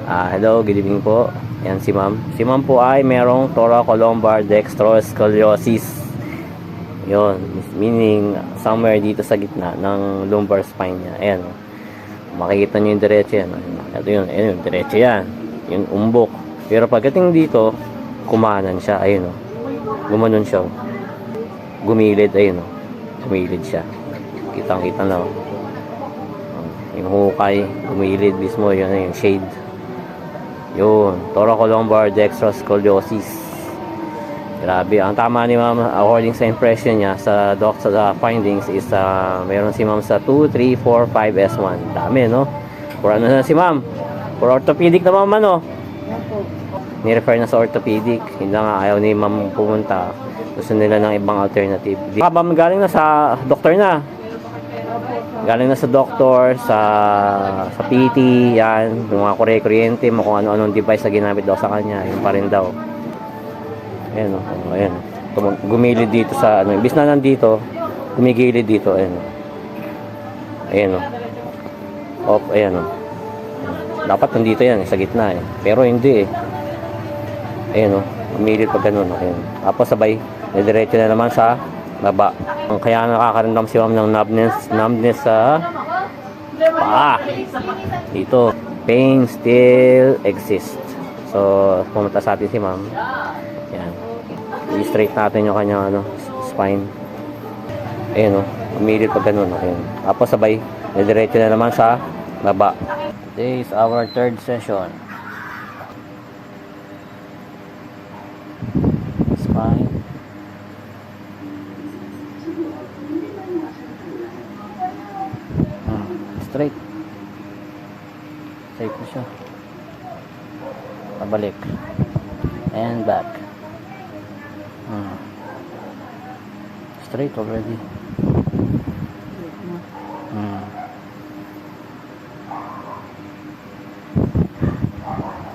Hello, good evening po. Yan si ma'am. Si ma'am po ay merong thoracolumbar dextroscoliosis. Yon, meaning somewhere dito sa gitna ng lumbar spine niya. Ayan, oh. Makikita niyo yung diretso yan. Ito yun, ayun, diretso yan. Yung umbok. Pero pagdating dito, kumanan siya. Ayun, oh. Gumanon siya. Gumilid, ayun, oh. Gumilid siya. Kitang-kita na, oh. Yung hukay, gumilid mismo, yun, yung shade. Yun, thoracolumbar dextroscoliosis. Grabe, ang tama ni ma'am according sa impression niya sa findings is meron si ma'am sa 2, 3, 4, 5, S1. Dami, no? For ano na si ma'am? For orthopedic na ma'am, ano? Ni-refer na sa orthopedic. Hindi nga ayaw ni ma'am pumunta. Gusto nila ng ibang alternative. Baka galing na sa doktor na. Galing na sa doktor, sa PT, yan, yung mga kuryente mo, kung ano-anong device na ginamit daw sa kanya, yun pa rin daw. Ayan, oh, ayan. Gumilid dito sa, imbis na nandito, gumigilid dito, ayan. Ayan, oh. Ayan, oh. Dapat nandito yan, sa gitna, eh. Pero hindi, eh. Ayan, oh. Gumilid pag ganun, ayan. Tapos sabay, diretso na naman sa baba. Kaya nakakaramdam si ma'am ng numbness sa paa. Dito, pain still exists. So, pumunta sa atin si ma'am. Yan. I-straight natin yung kanyang spine. Ayan, oh. Umilit pag ganun. Ayan. Tapos sabay, diretso na naman sa baba. Today is our third session. Spine. Straight. Straight na siya. Pabalik. And back. Straight already.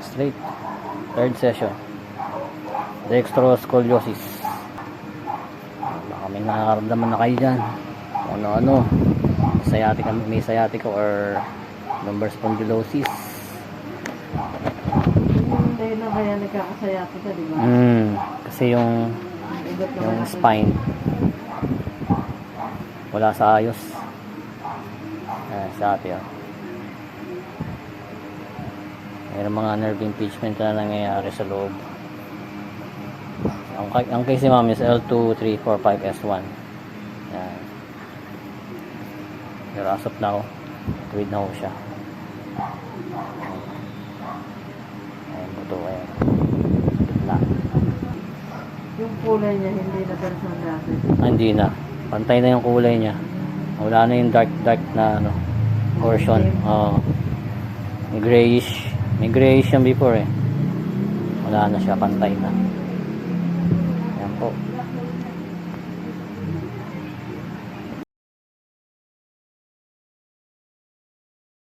Straight. Third session. Dextroscoliosis. Baka may nakaramdaman na kayo dyan. Ano-ano. May sciatica or lumbar spondylosis. Hindi na kaya nagkakasciatica, di ba? Kasi yung spine wala sa ayos. Sa ate, oh. Mayroong mga nerve impingement na nangyayari sa loob. Ang case ni ma'am is L2, 3, 4, 5, S1. Yan. Pero as of now, tuwid na ho siya. Ayan, buto, ayan. Gitna. Yung kulay niya, hindi na person dati. Hindi na. Pantay na yung kulay niya. Wala na yung dark na portion. May grayish. May grayish yan before, eh. Wala na siya, pantay na. Ayan po.